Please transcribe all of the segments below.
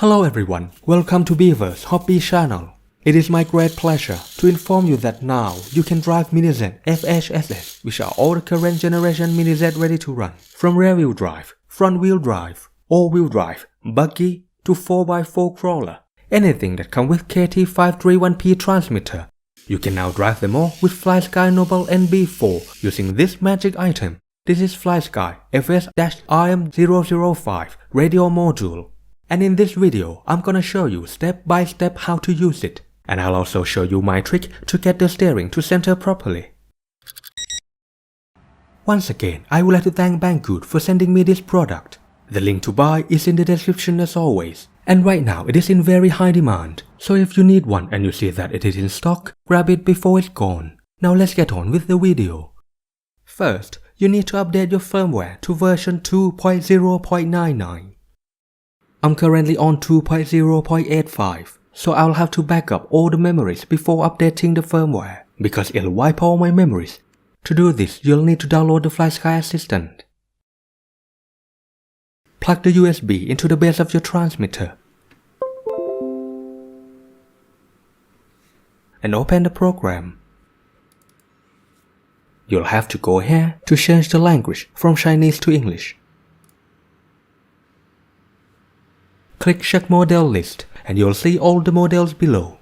Hello everyone, welcome to Beaver's Hobby channel. It is my great pleasure to inform you that now you can drive MiniZ FHSS, which are all the current generation MiniZ ready to run, from rear-wheel drive, front-wheel drive, all-wheel drive, buggy to 4x4 crawler, anything that comes with KT531P transmitter. You can now drive them all with Flysky Noble NB4 using this magic item. This is Flysky FHSS RWD radio module. And in this video, I'm gonna show you step by step how to use it. And I'll also show you my trick to get the steering to center properly. Once again, I would like to thank Banggood for sending me this product. The link to buy is in the description as always. And right now it is in very high demand. So if you need one and you see that it is in stock, grab it before it's gone. Now let's get on with the video. First, you need to update your firmware to version 2.0.99. I'm currently on 2.0.85, so I'll have to back up all the memories before updating the firmware, because it'll wipe all my memories. To do this, you'll need to download the Flysky Assistant. Plug the USB into the base of your transmitter. And open the program. You'll have to go here to change the language from Chinese to English. Click Check Model List and you'll see all the models below.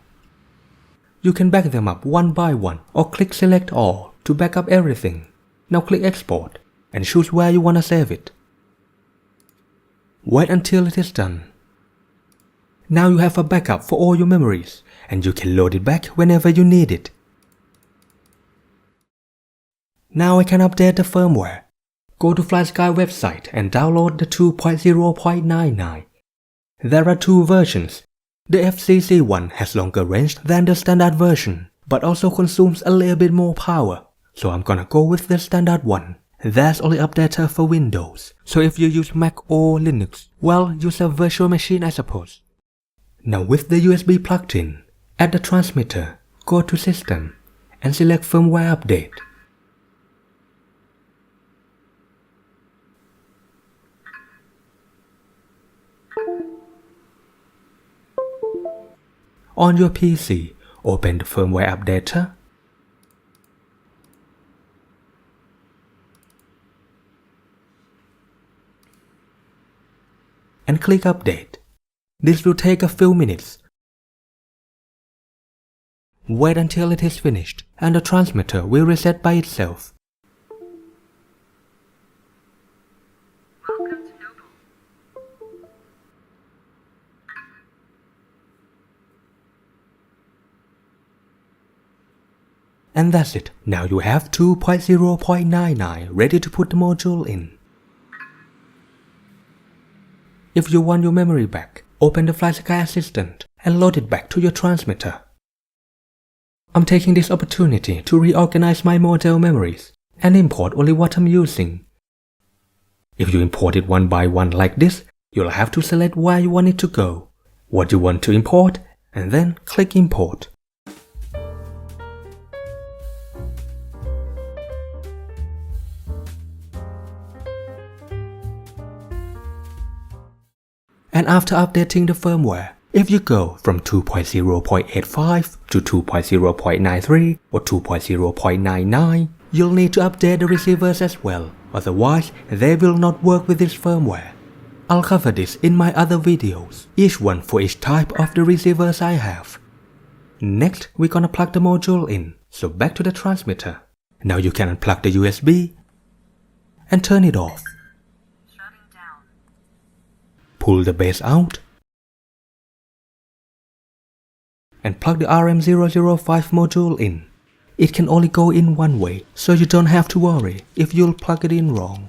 You can back them up one by one or click Select All to back up everything. Now click Export and choose where you want to save it. Wait until it is done. Now you have a backup for all your memories and you can load it back whenever you need it. Now I can update the firmware. Go to Flysky website and download the 2.0.99. There are two versions. The FCC one has longer range than the standard version, but also consumes a little bit more power, so I'm gonna go with the standard one. There's only updater for Windows, so if you use Mac or Linux, well, use a virtual machine I suppose. Now with the USB plugged in, at the transmitter, go to System, and select Firmware Update. On your PC, open the Firmware Updater and click Update. This will take a few minutes. Wait until it is finished and the transmitter will reset by itself. And that's it. Now you have 2.0.99 ready to put the module in. If you want your memory back, open the Flysky Assistant and load it back to your transmitter. I'm taking this opportunity to reorganize my model memories and import only what I'm using. If you import it one by one like this, you'll have to select where you want it to go, what you want to import, and then click Import. And after updating the firmware, if you go from 2.0.85 to 2.0.93 or 2.0.99, you'll need to update the receivers as well, otherwise they will not work with this firmware. I'll cover this in my other videos, each one for each type of the receivers I have. Next, we're gonna plug the module in, so back to the transmitter. Now you can unplug the USB and turn it off. Pull the base out and plug the RM005 module in. It can only go in one way, so you don't have to worry if you'll plug it in wrong.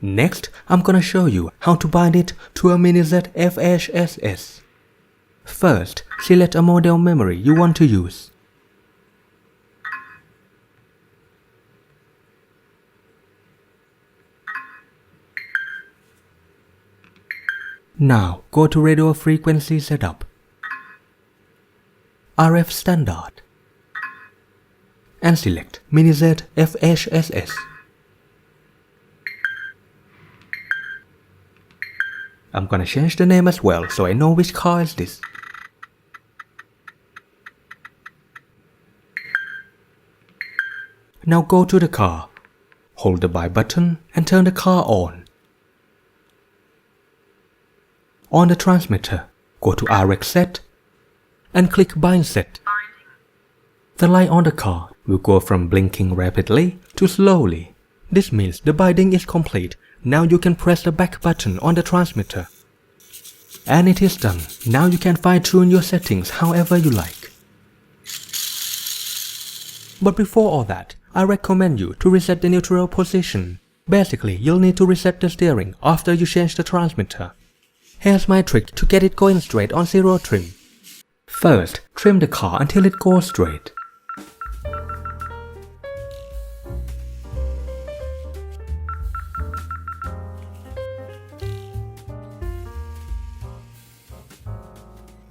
Next, I'm gonna show you how to bind it to a MiniZ FHSS. First, select a model memory you want to use. Now, go to radio frequency setup, RF standard, and select MiniZ FHSS. I'm gonna change the name as well so I know which car is this. Now go to the car, hold the buy button and turn the car on. On the transmitter, go to RX set and click bind set. The light on the car will go from blinking rapidly to slowly. This means the binding is complete. Now you can press the back button on the transmitter. And it is done. Now you can fine-tune your settings however you like. But before all that, I recommend you to reset the neutral position. Basically, you'll need to reset the steering after you change the transmitter. Here's my trick to get it going straight on zero trim. First, trim the car until it goes straight.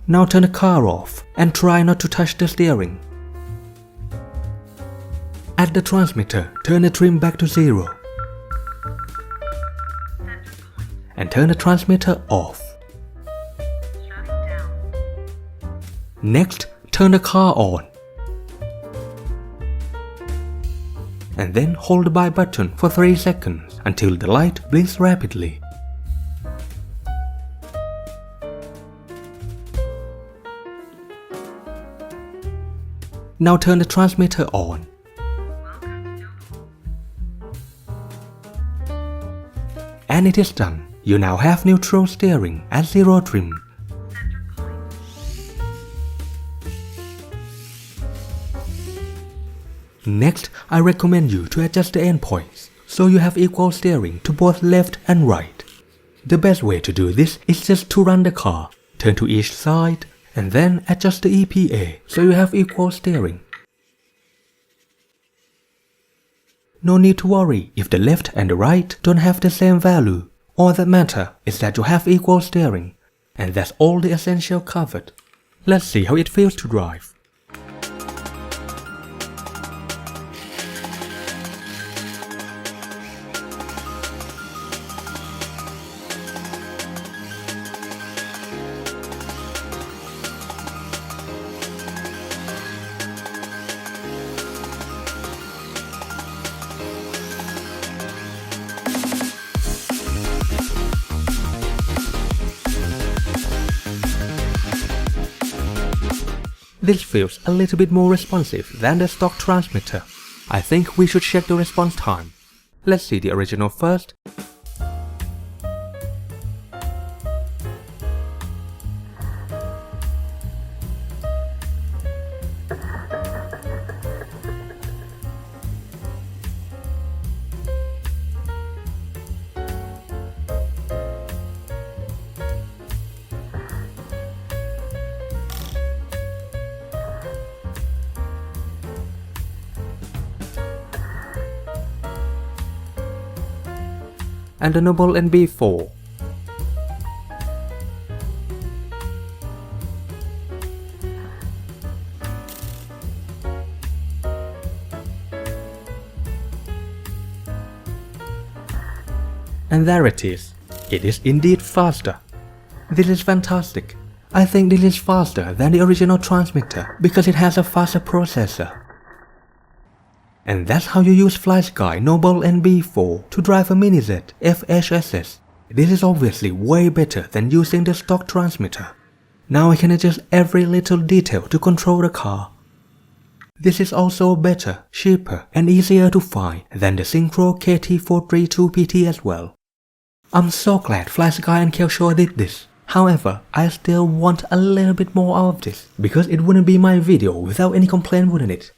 Now turn the car off and try not to touch the steering. At the transmitter, turn the trim back to 0. And turn the transmitter off. Next, turn the car on. And then hold the buy button for 3 seconds until the light blinks rapidly. Now turn the transmitter on. And it is done. You now have neutral steering at zero trim. Next, I recommend you to adjust the endpoints so you have equal steering to both left and right. The best way to do this is just to run the car, turn to each side, and then adjust the EPA so you have equal steering. No need to worry if the left and the right don't have the same value. All that matters is that you have equal steering, and that's all the essential covered. Let's see how it feels to drive. This feels a little bit more responsive than the stock transmitter. I think we should check the response time. Let's see the original first. And the Noble NB4. And there it is. It is indeed faster. This is fantastic. I think this is faster than the original transmitter because it has a faster processor. And that's how you use Flysky Noble NB4 to drive a MiniZ FHSS. This is obviously way better than using the stock transmitter. Now I can adjust every little detail to control the car. This is also better, cheaper and easier to find than the Synchro KT432PT as well. I'm so glad Flysky and Kelshaw did this. However, I still want a little bit more out of this because it wouldn't be my video without any complaint, wouldn't it?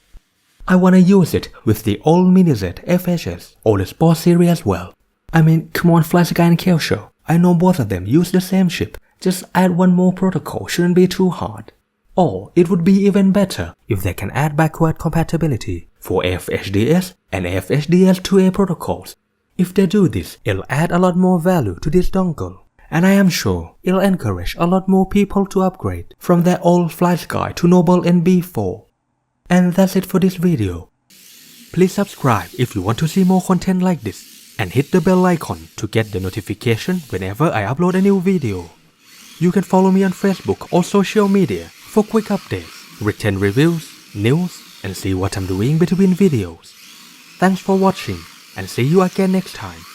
I wanna use it with the old MiniZ FHS or the Sport series as well. I mean, come on Flysky and Kelso. I know both of them use the same chip. Just add one more protocol, shouldn't be too hard. Or it would be even better if they can add backward compatibility for FHDS and FHDS2A protocols. If they do this, it'll add a lot more value to this dongle. And I am sure it'll encourage a lot more people to upgrade from their old Flysky to Noble NB4. And that's it for this video. Please subscribe if you want to see more content like this, and hit the bell icon to get the notification whenever I upload a new video. You can follow me on Facebook or social media for quick updates, written reviews, news, and see what I'm doing between videos. Thanks for watching, and see you again next time.